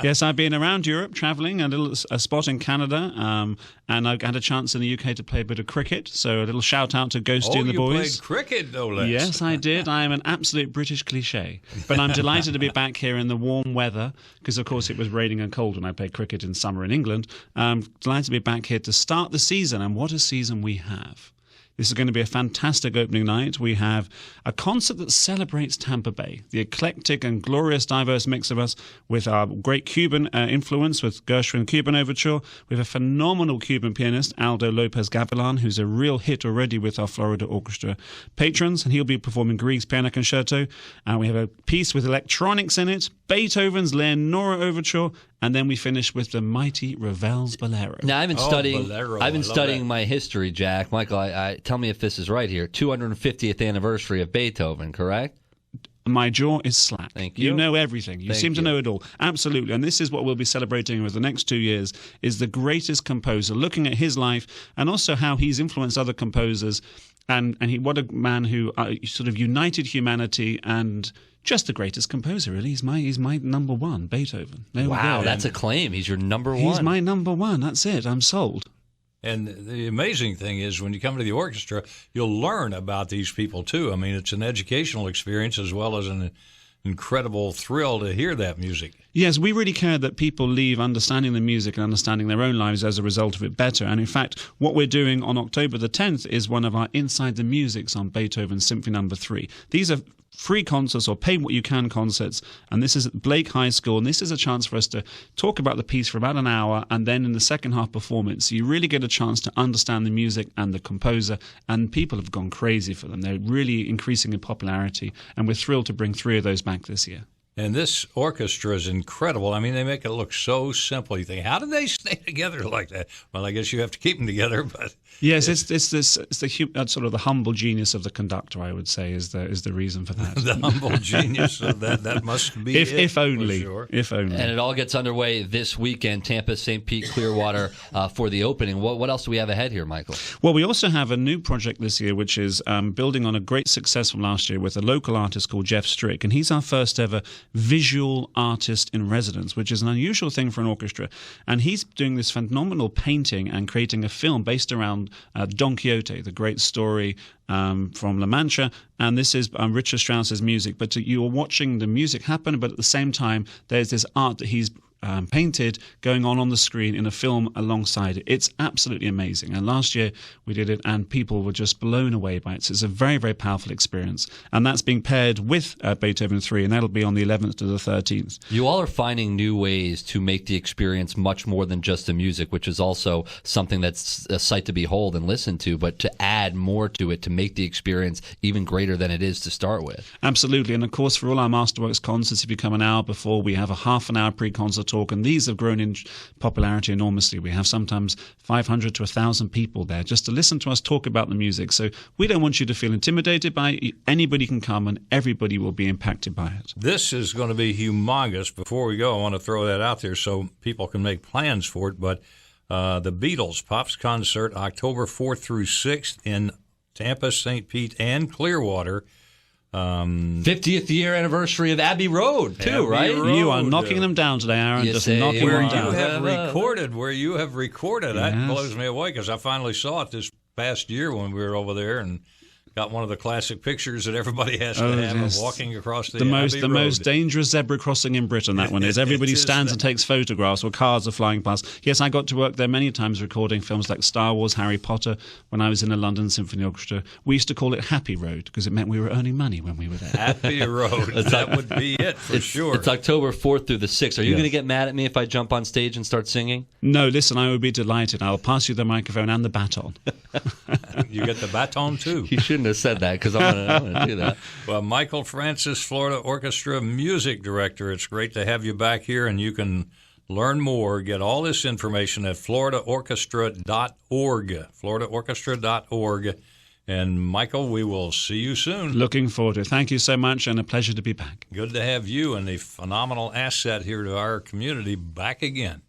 Yes, I've been around Europe traveling, a spot in Canada, and I had a chance in the UK to play a bit of cricket. So a little shout out to Ghosty and the boys. Oh, you played cricket, no less. Yes, I did. I am an absolute British cliche. But I'm delighted to be back here in the warm weather, because, of course, it was raining and cold when I played cricket in summer in England. I'm delighted to be back here to start the season, and what a season we have. This is going to be a fantastic opening night. We have a concert that celebrates Tampa Bay, the eclectic and glorious diverse mix of us with our great Cuban influence with Gershwin Cuban Overture. We have a phenomenal Cuban pianist, Aldo Lopez Gavilan, who's a real hit already with our Florida Orchestra patrons, and he'll be performing Grieg's Piano Concerto. And we have a piece with electronics in it, Beethoven's Leonora Overture, and then we finish with the mighty Ravel's Bolero. Now, I've been Bolero. studying my history, Jack. Michael, I tell me if this is right here. 250th anniversary of Beethoven, correct? My jaw is slack. Thank you. You know everything. You seem to know it all. Absolutely. And this is what we'll be celebrating over the next 2 years, is the greatest composer, looking at his life and also how he's influenced other composers. And what a man who sort of united humanity, and just the greatest composer, really. He's my number one, Beethoven. Wow, that's a claim. He's your number one. He's my number one. That's it. I'm sold. And the amazing thing is, when you come to the orchestra, you'll learn about these people, too. I mean, it's an educational experience as well as an incredible thrill to hear that music. Yes, we really care that people leave understanding the music and understanding their own lives as a result of it better. And in fact, what we're doing on October the 10th is one of our Inside the Musics on Beethoven Symphony No. 3. These are free concerts, or pay what you can concerts, and this is at Blake High School, and this is a chance for us to talk about the piece for about an hour, and then in the second half performance you really get a chance to understand the music and the composer, and people have gone crazy for them. They're really increasing in popularity, and we're thrilled to bring 3 of those back this year. And this orchestra is incredible. I mean, they make it look so simple. You think, how did they stay together like that? Well, I guess you have to keep them together, but yes, it's the sort of the humble genius of the conductor, I would say, is the reason for that. The humble genius of that must be if only, sure. If only. And it all gets underway this weekend, Tampa, St. Pete, Clearwater, for the opening. What else do we have ahead here, Michael? Well, we also have a new project this year, which is building on a great success from last year with a local artist called Jeff Strick, and he's our first ever visual artist in residence, which is an unusual thing for an orchestra. And he's doing this phenomenal painting and creating a film based around Don Quixote, the great story from La Mancha. And this is Richard Strauss's music. But you are watching the music happen, but at the same time, there's this art that he's painted going on the screen in a film alongside it. It's absolutely amazing. And last year we did it, and people were just blown away by it. So it's a very, very powerful experience. And that's being paired with Beethoven 3, and that'll be on the 11th to the 13th. You all are finding new ways to make the experience much more than just the music, which is also something that's a sight to behold and listen to, but to add more to it to make the experience even greater than it is to start with. Absolutely. And of course, for all our Masterworks concerts, if you come an hour before, we have a half an hour pre-concert talk, and these have grown in popularity enormously. We have sometimes 500 to 1,000 people there just to listen to us talk about the music. So we don't want you to feel intimidated by it. Anybody can come, and everybody will be impacted by it. This is going to be humongous. Before we go, I want to throw that out there so people can make plans for it. But the Beatles Pops concert, October 4th through 6th in Tampa, St. Pete, and Clearwater. 50th year anniversary of Abbey Road, too, right? You are knocking them down today, Aaron. You just say knocking them down. Where you have recorded, Yes. that blows me away, because I finally saw it this past year when we were over there and got one of the classic pictures that everybody has to have of walking across the Abbey Road. Most dangerous zebra crossing in Britain, that one is. Everybody stands and takes photographs, or cars are flying past. Yes, I got to work there many times recording films like Star Wars, Harry Potter, when I was in the London Symphony Orchestra. We used to call it Happy Road because it meant we were earning money when we were there. Happy Road. That would be it for sure. It's October 4th through the 6th. Are you going to get mad at me if I jump on stage and start singing? No, listen, I would be delighted. I'll pass you the microphone and the baton. You get the baton, too. You shouldn't have said that, because I'm going to do that. Well, Michael Francis, Florida Orchestra Music Director, it's great to have you back here, and you can learn more, get all this information at floridaorchestra.org, floridaorchestra.org. And, Michael, we will see you soon. Looking forward to it. Thank you so much, and a pleasure to be back. Good to have you and a phenomenal asset here to our community back again.